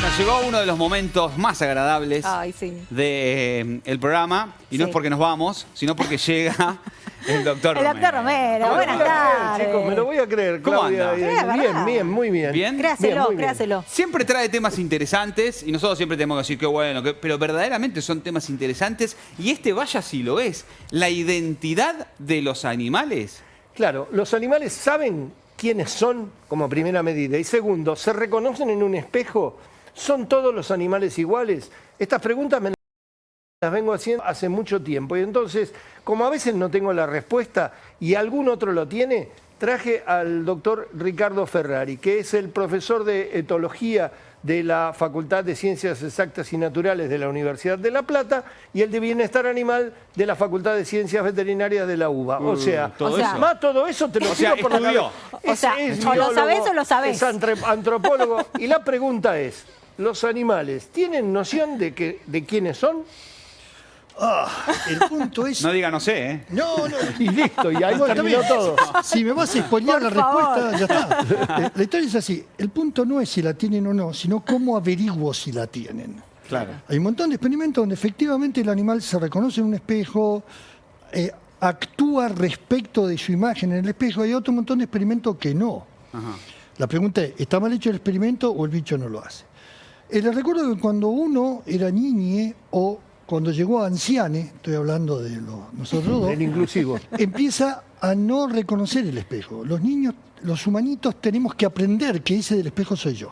Bueno, llegó uno de los momentos más agradables del programa. Y no es porque nos vamos, sino porque llega el doctor Romero. El doctor Romero, buenas tardes. Chicos, me lo voy a creer, ¿Cómo Claudia. anda? Bien, muy bien. ¿Bien? Créaselo. Siempre trae temas interesantes y nosotros siempre tenemos que decir que bueno, pero verdaderamente son temas interesantes. Y este, vaya si lo es, la identidad de los animales. Claro, los animales saben quiénes son como primera medida. Y segundo, ¿se reconocen en un espejo? ¿Son todos los animales iguales? Estas preguntas me las vengo haciendo hace mucho tiempo. Y entonces, como a veces no tengo la respuesta y algún otro lo tiene, traje al doctor Ricardo Ferrari, que es el profesor de etología de la Facultad de Ciencias Exactas y Naturales de la Universidad de La Plata y el de Bienestar Animal de la Facultad de Ciencias Veterinarias de la UBA. O sea, más todo eso te lo tiro por la cabeza. O sea, o lo sabés o lo sabés. Es antropólogo. Y la pregunta es, ¿los animales tienen noción de quiénes son? El punto es... No diga no sé, ¿eh? No. Y listo, y ahí terminó todo. Si me vas a spoilear la respuesta, ya está. La historia es así. El punto no es si la tienen o no, sino cómo averiguo si la tienen. Claro. Hay un montón de experimentos donde efectivamente el animal se reconoce en un espejo, actúa respecto de su imagen en el espejo. Hay otro montón de experimentos que no. Ajá. La pregunta es, ¿está mal hecho el experimento o el bicho no lo hace? Les recuerdo que cuando uno era niñe o cuando llegó a anciane, estoy hablando de nosotros dos, El inclusivo. empieza a no reconocer el espejo. Los niños, los humanitos, tenemos que aprender que ese del espejo soy yo.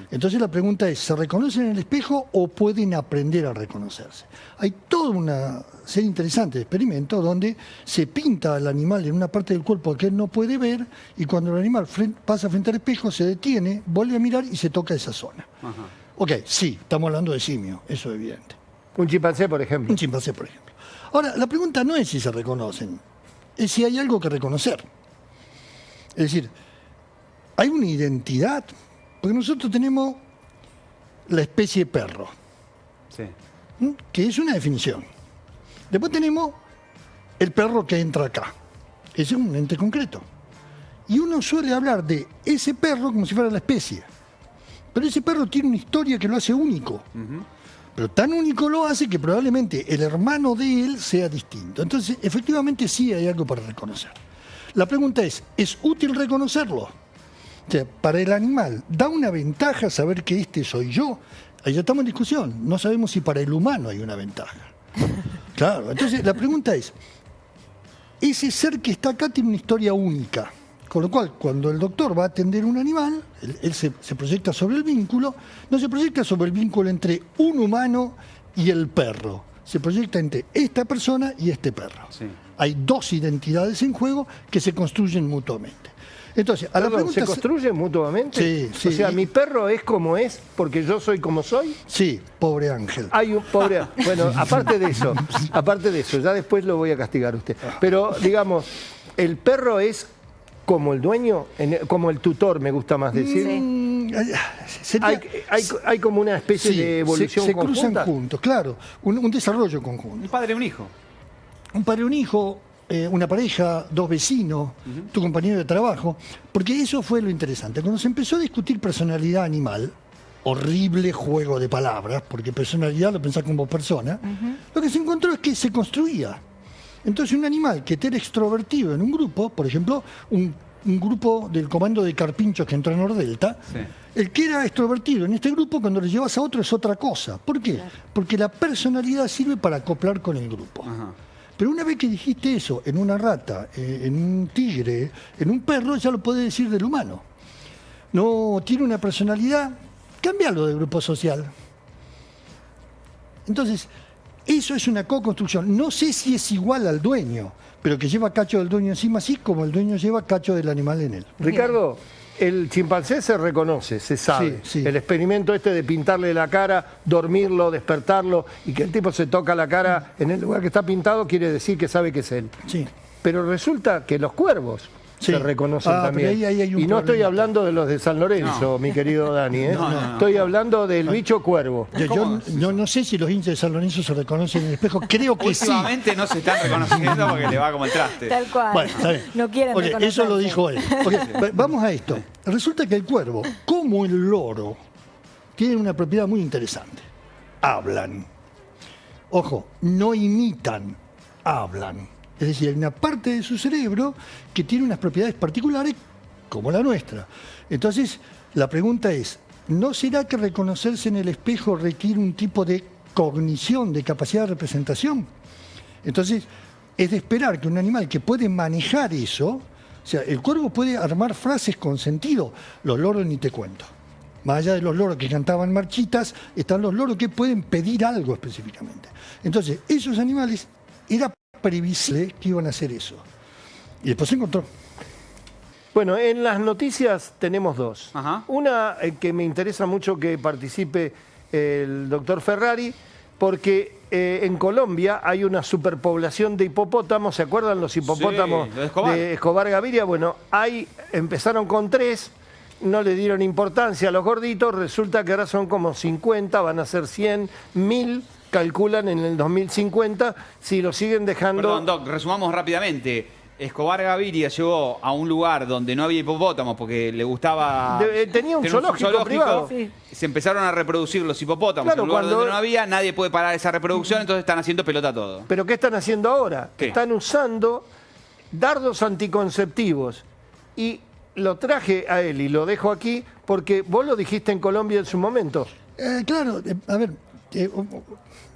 Entonces la pregunta es, ¿se reconocen en el espejo o pueden aprender a reconocerse? Hay toda una serie interesante de experimentos donde se pinta al animal en una parte del cuerpo que él no puede ver y cuando el animal pasa frente al espejo se detiene, vuelve a mirar y se toca esa zona. Ajá. Ok, sí, estamos hablando de simio, eso es evidente. Un chimpancé, por ejemplo. Un chimpancé, por ejemplo. Ahora, la pregunta no es si se reconocen, es si hay algo que reconocer. Es decir, hay una identidad, porque nosotros tenemos la especie perro, Sí. que es una definición. Después tenemos el perro que entra acá, ese es un ente concreto. Y uno suele hablar de ese perro como si fuera la especie. Pero ese perro tiene una historia que lo hace único. Pero tan único lo hace que probablemente el hermano de él sea distinto. Entonces, efectivamente sí hay algo para reconocer. La pregunta ¿es útil reconocerlo? O sea, para el animal, ¿da una ventaja saber que este soy yo? Ahí ya estamos en discusión. No sabemos si para el humano hay una ventaja. Claro, entonces la pregunta es, ese ser que está acá tiene una historia única. Con lo cual, cuando el doctor va a atender un animal, él se proyecta sobre el vínculo, no se proyecta sobre el vínculo entre un humano y el perro, se proyecta entre esta persona y este perro. Sí. Hay dos identidades en juego que se construyen mutuamente. Entonces, a la pregunta, ¿se construyen mutuamente? Sí. O sea, mi perro es como es porque yo soy como soy. Sí, pobre Ángel. Hay un pobre... Bueno, aparte de eso, ya después lo voy a castigar a usted. Pero, digamos, el perro es como el dueño, como el tutor, me gusta más decir. Hay como una especie de evolución se conjunta. cruzan juntos, claro, un desarrollo conjunto. Un padre y un hijo. Un padre y un hijo, una pareja, dos vecinos, tu compañero de trabajo, porque eso fue lo interesante. Cuando se empezó a discutir personalidad animal, horrible juego de palabras, porque personalidad lo pensás como persona, lo que se encontró es que se construía. Entonces un animal que era extrovertido en un grupo, por ejemplo, un grupo del comando de carpinchos que entró en Nordelta, Sí. el que era extrovertido en este grupo, cuando lo llevas a otro es otra cosa. ¿Por qué? Porque la personalidad sirve para acoplar con el grupo. Ajá. Pero una vez que dijiste eso en una rata, en un tigre, en un perro, ya lo podés decir del humano. No tiene una personalidad, cámbialo de grupo social. Entonces, eso es una co-construcción. No sé si es igual al dueño, pero que lleva cacho del dueño encima, así como el dueño lleva cacho del animal en él. Ricardo, el chimpancé se reconoce, se sabe. Sí. El experimento este de pintarle la cara, dormirlo, despertarlo y que el tipo se toca la cara en el lugar que está pintado quiere decir que sabe que es él. Sí. Pero resulta que los cuervos se reconocen también. Pero ahí hay un y no estoy problemita. hablando de los de San Lorenzo, mi querido Dani. No. Estoy hablando del bicho cuervo. Yo no sé si los hinchas de San Lorenzo se reconocen en el espejo, creo que sí. Últimamente no se están reconociendo porque le va como el traste. Tal cual. Bueno, está bien. No quieren Ok, reconocerse. eso lo dijo él. Ok, vamos a esto. Resulta que el cuervo, como el loro, tienen una propiedad muy interesante. Hablan. Ojo, no imitan, hablan. Es decir, hay una parte de su cerebro que tiene unas propiedades particulares como la nuestra. Entonces, la pregunta es, ¿no será que reconocerse en el espejo requiere un tipo de cognición, de capacidad de representación? Entonces, es de esperar que un animal que puede manejar eso, o sea, el cuervo puede armar frases con sentido, los loros ni te cuento. Más allá de los loros que cantaban marchitas, están los loros que pueden pedir algo específicamente. Entonces, esos animales, era previsible que iban a hacer eso. Y después se encontró. Bueno, en las noticias tenemos dos. Ajá. Una que me interesa mucho que participe el doctor Ferrari, porque en Colombia hay una superpoblación de hipopótamos. ¿Se acuerdan los hipopótamos Sí, de Escobar Gaviria? Bueno, empezaron con 3, no le dieron importancia a los gorditos, resulta que ahora son como 50, van a ser 100, 1000, calculan en el 2050, si lo siguen dejando... Perdón, Doc, resumamos rápidamente. Escobar Gaviria llegó a un lugar donde no había hipopótamos porque le gustaba... tenía un zoológico privado. Sí. Se empezaron a reproducir los hipopótamos. Claro, en un lugar cuando- donde no había, nadie puede parar esa reproducción, entonces están haciendo pelota todo. Pero ¿qué están haciendo ahora? ¿Qué? Están usando dardos anticonceptivos. Y lo traje a él y lo dejo aquí porque vos lo dijiste en Colombia en su momento. Claro, a ver,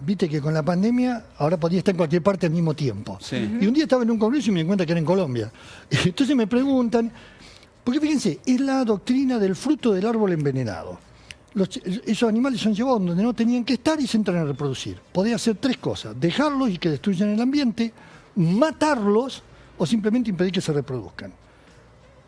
viste que con la pandemia ahora podía estar en cualquier parte al mismo tiempo. Sí. Y un día estaba en un congreso y me di cuenta que era en Colombia. Entonces me preguntan, porque fíjense, es la doctrina del fruto del árbol envenenado. Esos animales son llevados donde no tenían que estar y se entran a reproducir. Podía hacer 3 cosas: dejarlos y que destruyan el ambiente, matarlos o simplemente impedir que se reproduzcan.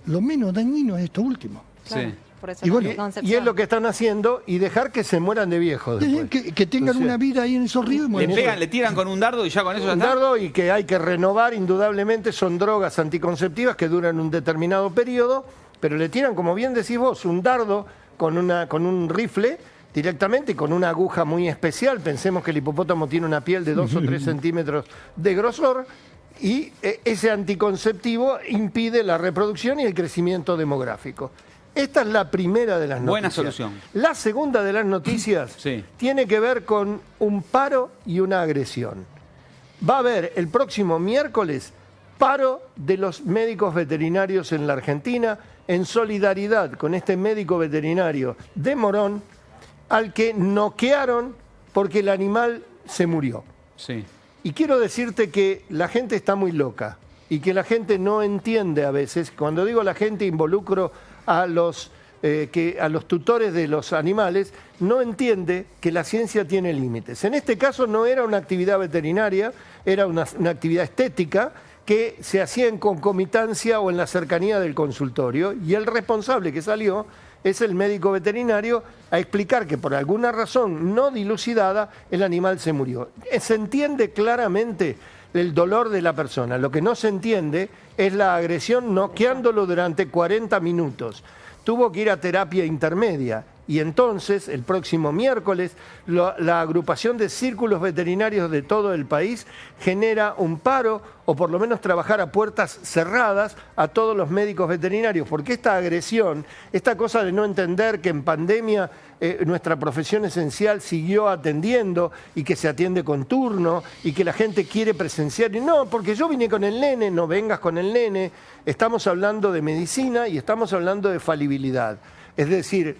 Lo menos dañino es esto último. Claro, Sí. por eso Y la bueno, anticoncepción. Y es lo que están haciendo y dejar que se mueran de viejos después. Que tengan Entonces, una vida ahí en esos ríos y Le mueren. pegan, le tiran con un dardo y ya con eso ya un está. dardo y que hay que renovar indudablemente, son drogas anticonceptivas que duran un determinado periodo, pero le tiran, como bien decís vos, un dardo con un rifle directamente y con una aguja muy especial. Pensemos que el hipopótamo tiene una piel de 2 o 3 centímetros de grosor y ese anticonceptivo impide la reproducción y el crecimiento demográfico. Esta es la primera de las noticias. Buena solución. La segunda de las noticias Sí. tiene que ver con un paro y una agresión. Va a haber el próximo miércoles paro de los médicos veterinarios en la Argentina en solidaridad con este médico veterinario de Morón al que noquearon porque el animal se murió. Sí. Y quiero decirte que la gente está muy loca y que la gente no entiende a veces. Cuando digo la gente involucro a los tutores de los animales, no entiende que la ciencia tiene límites. En este caso no era una actividad veterinaria, era una actividad estética que se hacía en concomitancia o en la cercanía del consultorio, y el responsable que salió es el médico veterinario a explicar que por alguna razón no dilucidada el animal se murió. Se entiende claramente el dolor de la persona. Lo que no se entiende es la agresión noqueándolo durante 40 minutos. Tuvo que ir a terapia intermedia. Y entonces, el próximo miércoles, la agrupación de círculos veterinarios de todo el país genera un paro, o por lo menos trabajar a puertas cerradas a todos los médicos veterinarios, porque esta agresión, esta cosa de no entender que en pandemia nuestra profesión esencial siguió atendiendo y que se atiende con turno y que la gente quiere presenciar, y no, porque yo vine con el nene, no vengas con el nene. Estamos hablando de medicina y estamos hablando de falibilidad. Es decir,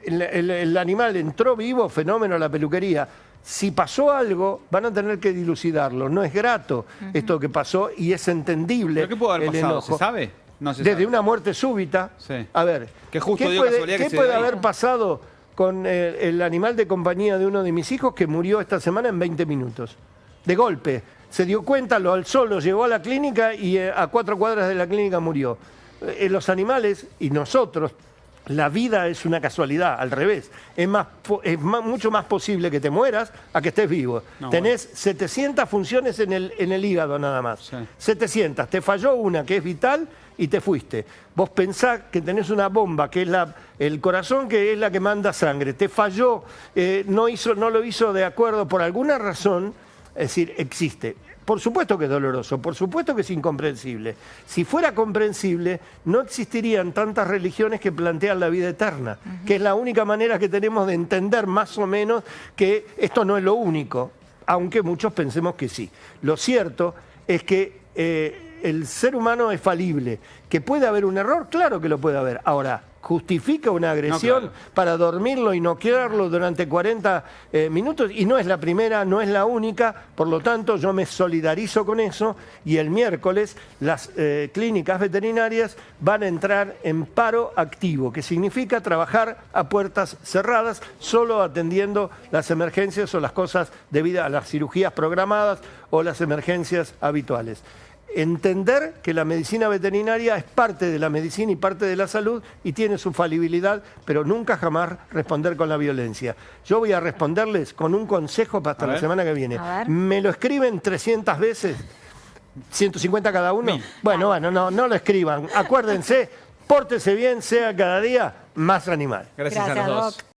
el animal entró vivo, fenómeno a la peluquería. Si pasó algo, van a tener que dilucidarlo. No es grato esto que pasó y es entendible. ¿Pero qué puede haber el pasado? enojo. ¿Se sabe? No se Desde sabe. una muerte súbita. Sí. A ver, Que justo ¿qué dio puede, casualidad que qué se puede dio ahí? haber pasado con el animal de compañía de uno de mis hijos que murió esta semana en 20 minutos? De golpe. Se dio cuenta, lo alzó, lo llevó a la clínica y a 4 cuadras de la clínica murió. Los animales y nosotros, la vida es una casualidad, al revés. Es mucho más posible que te mueras a que estés vivo. No, Tenés 700 funciones en el hígado nada más. Sí. 700. Te falló una que es vital y te fuiste. Vos pensás que tenés una bomba, que es el corazón, que es la que manda sangre. Te falló, no lo hizo de acuerdo por alguna razón. Es decir, existe. Por supuesto que es doloroso, por supuesto que es incomprensible. Si fuera comprensible, no existirían tantas religiones que plantean la vida eterna, que es la única manera que tenemos de entender más o menos que esto no es lo único, aunque muchos pensemos que sí. Lo cierto es que el ser humano es falible. ¿Que puede haber un error? Claro que lo puede haber. Ahora, ¿justifica una agresión para dormirlo y noquearlo durante 40 minutos? Y no es la primera, no es la única, por lo tanto yo me solidarizo con eso y el miércoles las clínicas veterinarias van a entrar en paro activo, que significa trabajar a puertas cerradas, solo atendiendo las emergencias o las cosas debidas a las cirugías programadas o las emergencias habituales. Entender que la medicina veterinaria es parte de la medicina y parte de la salud y tiene su falibilidad, pero nunca jamás responder con la violencia. Yo voy a responderles con un consejo para hasta la semana que viene. ¿Me lo escriben 300 veces? ¿150 cada uno? Bueno, no lo escriban. Acuérdense, pórtese bien, sea cada día más animal. Gracias a los dos. Doc.